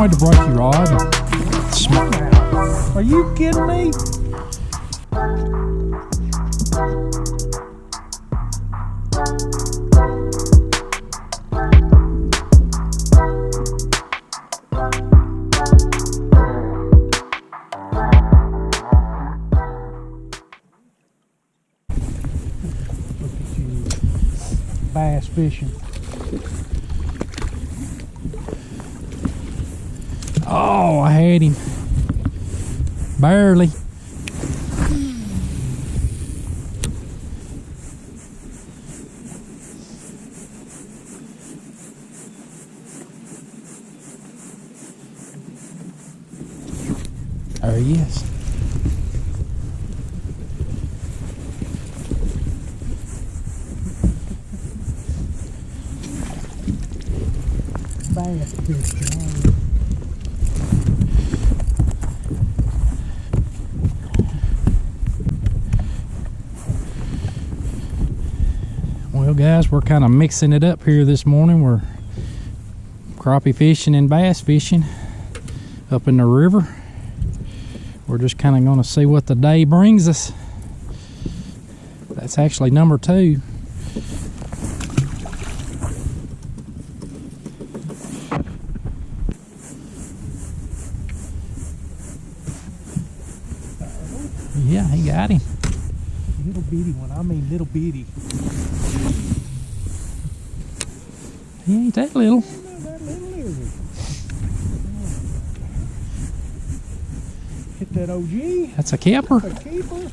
way to break your rod. Are you kidding me? Bass fishing. Oh, I had him. Barely. There he is. Bass fishing. Well, guys, we're kind of mixing it up here this morning. We're crappie fishing and bass fishing up in the river. We're just kind of going to see what the day brings us. That's actually number 2. Yeah, he got him. Little bitty one. I mean little bitty. He ain't that little. That little is it? Hit that OG. That's a keeper. A keeper.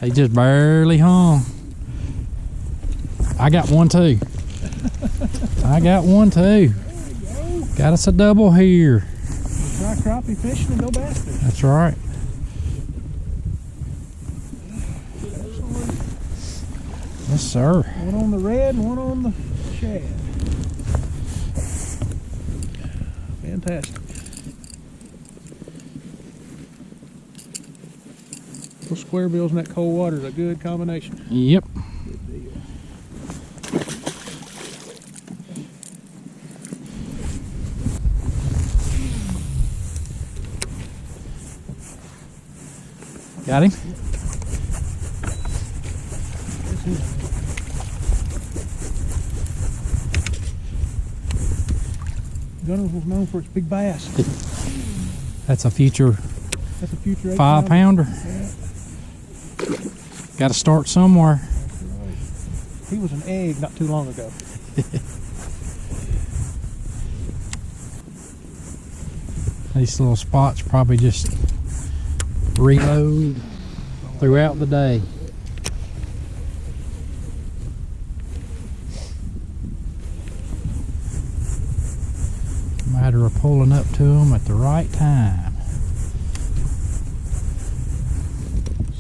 He just barely hung. I got one too. I got one too. There you go. Got us a double here. Try crappie fishing and go bass fishing. That's right. Yes, sir. One on the red and one on the shad. Fantastic. Those square bills and that cold water is a good combination. Yep. Good deal. Got him? Guntersville's known for its big bass. That's a future That's a future 5-pounder. Yeah. Got to start somewhere. That's right. He was an egg not too long ago. These little spots probably just reload throughout the day. Matter of pulling up to them at the right time.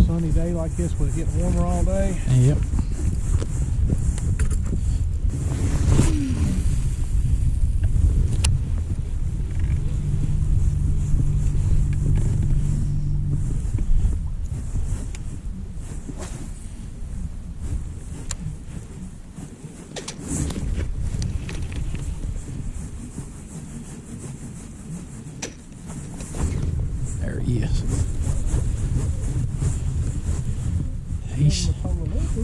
Sunny day like this with it getting warmer all day. Yep. There he is.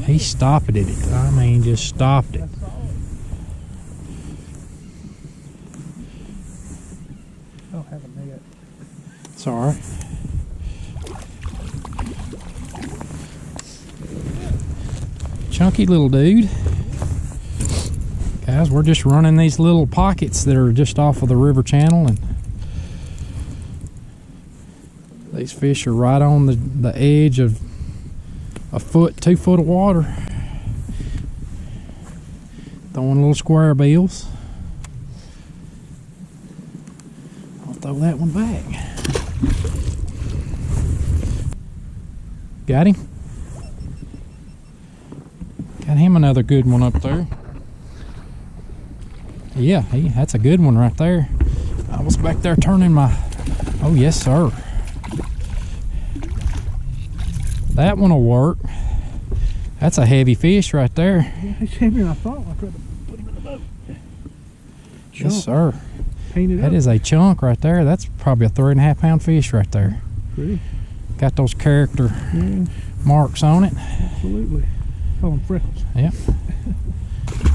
He stopped it. I mean, just stopped it. I don't have a net. It's all right. Chunky little dude. Guys, we're just running these little pockets that are just off of the river channel, and these fish are right on the edge of a foot, 2 foot of water. Throwing little square bills. I'll throw that one back. Got him? Got him another good one up there. Yeah, that's a good one right there. I was back there turning my... Oh, yes, sir. That one will work. That's a heavy fish right there. Yeah, he's heavier than I thought. I tried to put him in the boat. Yes, sir. painted That up. is a chunk right there. That's probably a 3.5 pound fish right there. Pretty. Got those character Yeah, marks on it. absolutely. Call them freckles. Yep.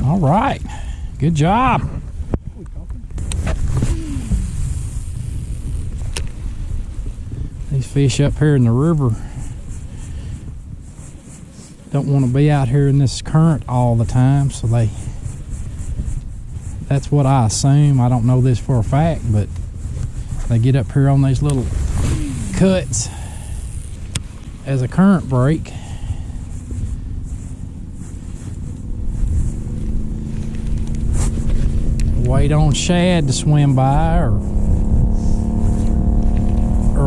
All right. Good job. We talking? These fish up here in the river don't want to be out here in this current all the time, so that's what I assume. I don't know this for a fact, but they get up here on these little cuts as a current break. Wait on shad to swim by or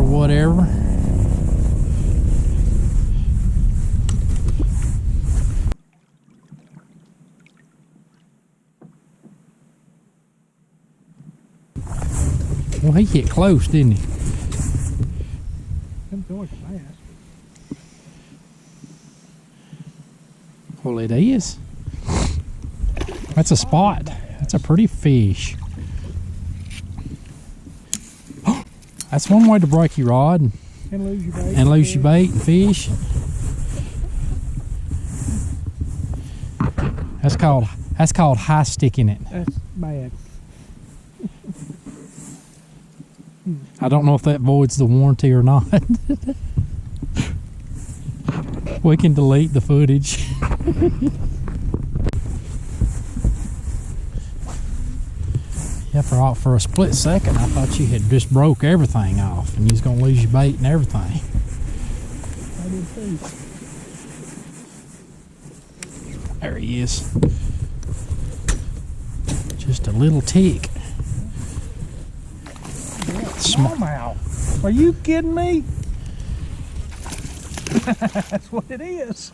whatever. Well, he hit close, didn't he? Doesn't feel like a bass. Well, it is. That's a spot. That's a pretty fish. That's one way to break your rod And lose your bait. and lose your bait and fish. That's called high sticking it. That's bad. I don't know if that voids the warranty or not. We can delete the footage. Yeah, for a split second, I thought you had just broke everything off and you was gonna lose your bait and everything. I did too. There he is. Just a little tick. Smallmouth. Are you kidding me? That's what it is.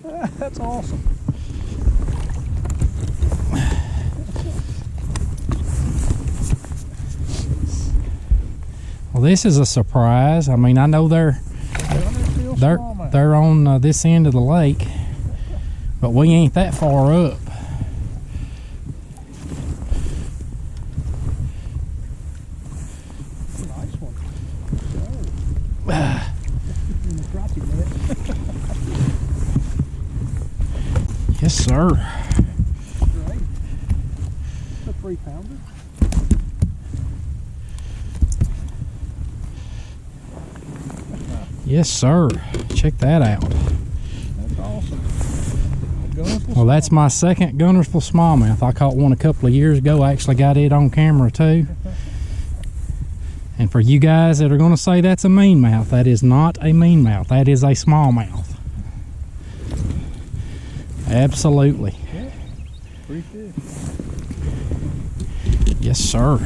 That's awesome. Well, this is a surprise. I mean, I know they're on this end of the lake, but we ain't that far up. Nice one. In the crappie net. Yes, sir. Great. A 3-pounder. Yes, sir. Check that out. That's awesome. Well, that's my second Guntersville smallmouth. I caught one a couple of years ago. I actually got it on camera too. And for you guys that are going to say that's a mean mouth, that is not a mean mouth. That is a smallmouth. Absolutely. Yeah. Pretty fish. Yes, sir.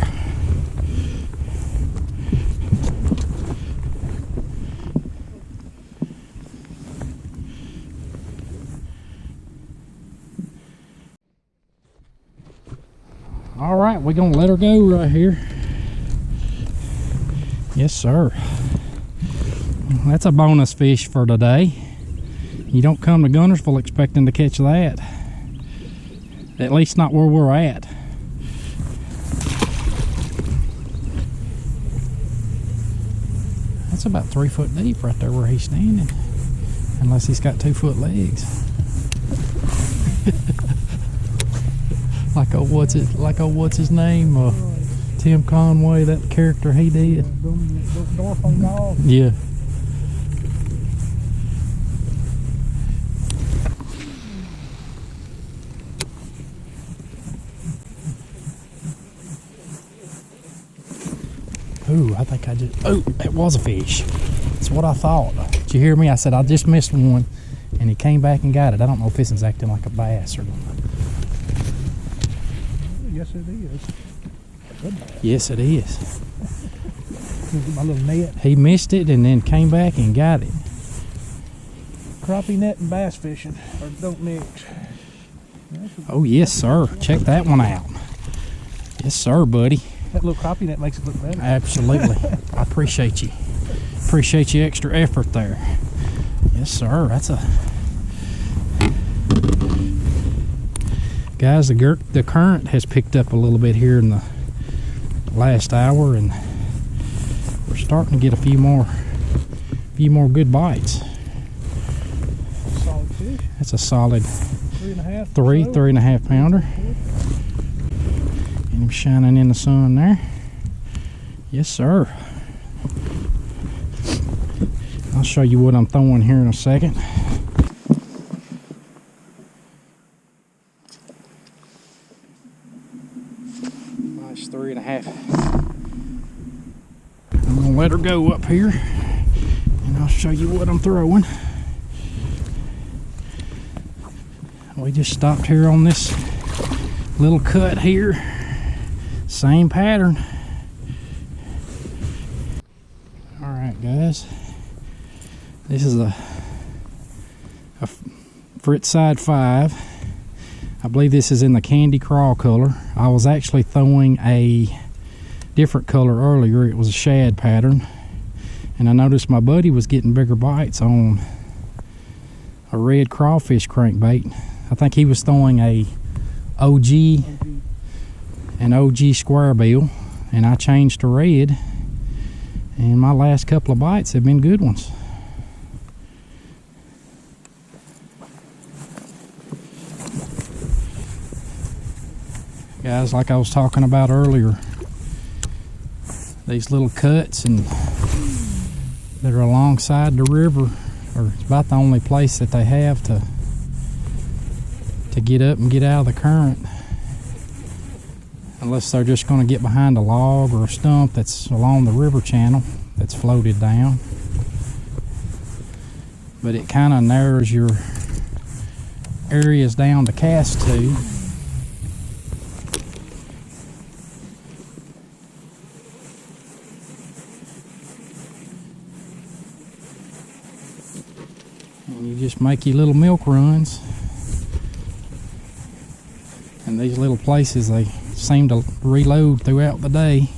All right, we're gonna let her go right here. Yes, sir. That's a bonus fish for today. You don't come to Guntersville expecting to catch that. At least not where we're at. That's about 3 foot deep right there where he's standing. Unless he's got 2 foot legs. Like what's his name? Tim Conway, that character he did. Dorf on dog. Yeah. Ooh, I think I just, oh, it was a fish. That's what I thought. Did you hear me? I said I just missed one and he came back and got it. I don't know if this one's acting like a bass or not. Yes, it is. Good bass. Yes, it is. My little net. He missed it and then came back and got it. Crappie net and bass fishing don't mix. Oh, yes, sir. Check that one out. Yes, sir, buddy. That little crappie net makes it look better. Absolutely. I appreciate you. Appreciate your extra effort there. Yes, sir. That's a Guys, the current has picked up a little bit here in the last hour, and we're starting to get a few more good bites. Solid fish. That's a solid 3.5 pounder. And him shining in the sun there. Yes, sir. I'll show you what I'm throwing here in a second. Nice 3.5. I'm gonna let her go up here, and I'll show you what I'm throwing. We just stopped here on this little cut here. Same pattern. All right, guys. This is a Frittside 5. I believe this is in the candy craw color. I was actually throwing a different color earlier. It was a shad pattern, and I noticed my buddy was getting bigger bites on a red crawfish crankbait. I think he was throwing a an OG square bill, and I changed to red, and my last couple of bites have been good ones. Guys, like I was talking about earlier, these little cuts and that are alongside the river are about the only place that they have to get up and get out of the current, unless they're just going to get behind a log or a stump that's along the river channel that's floated down. But it kind of narrows your areas down to cast to. And you just make your little milk runs. And these little places, they seem to reload throughout the day.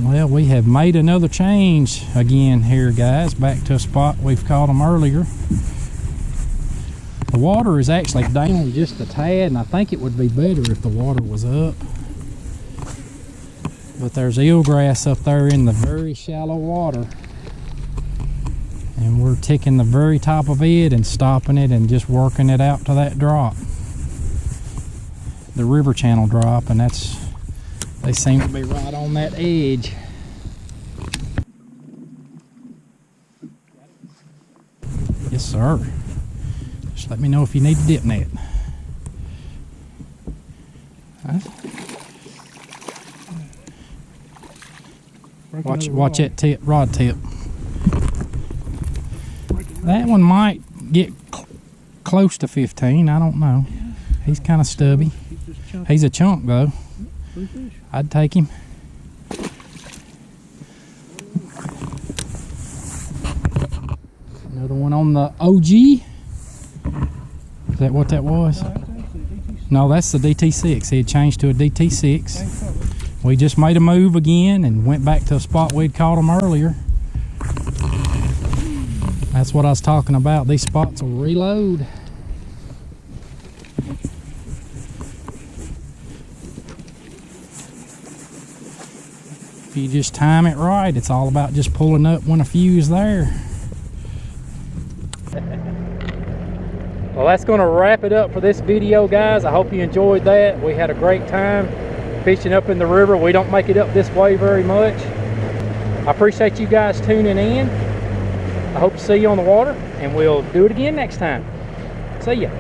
Well, we have made another change again here, guys, back to a spot we've caught them earlier. The water is actually down just a tad, and I think it would be better if the water was up. But there's eelgrass up there in the very shallow water, and we're ticking the very top of it and stopping it and just working it out to that drop, the river channel drop, and they seem to be right on that edge. Yes, sir. Just let me know if you need a dip net. Watch that tip, rod tip. That one might get close to 15. I don't know. He's kind of stubby. He's a chunk though. I'd take him. Another one on the OG. Is that what that was? No, that's the DT6. He had changed to a DT6. We just made a move again and went back to a spot we'd caught them earlier. That's what I was talking about. These spots will reload. If you just time it right, it's all about just pulling up when a few is there. Well, that's going to wrap it up for this video, guys. I hope you enjoyed that. We had a great time fishing up in the river. We don't make it up this way very much. I appreciate you guys tuning in. I hope to see you on the water, and we'll do it again next time. See ya.